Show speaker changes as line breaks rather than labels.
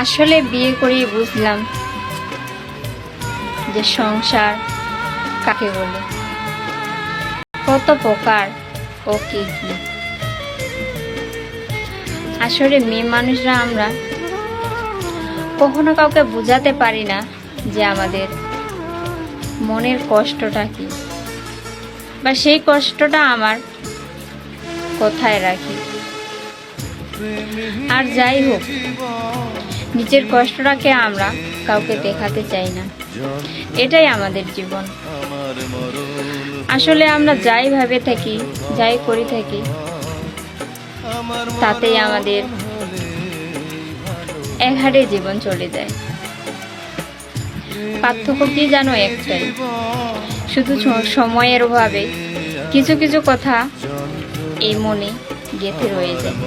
আসলে বিয়ে করেই বুঝলাম যে সংসার কাকে বলে, কত প্রকার ও কি কি। আসলে মেয়ে মানুষরা আমরা কখনো কাউকে বোঝাতে পারি না যে আমাদের মনের কষ্টটা কি, বা সেই কষ্টটা আমার কোথায় রাখি। আর যাই হোক, নিজের কষ্টটাকে আমরা কাউকে দেখাতে চাই না, এটাই আমাদের জীবন। আসলে আমরা যাই ভাবে থাকি, যাই করি থাকি, তাতেই আমাদের একহারে জীবন চলে যায়। পার্থক্য কি জানো? একটাই, শুধু সময়ের অভাবে কিছু কিছু কথা এই মনে গেঁথে রয়ে যায়।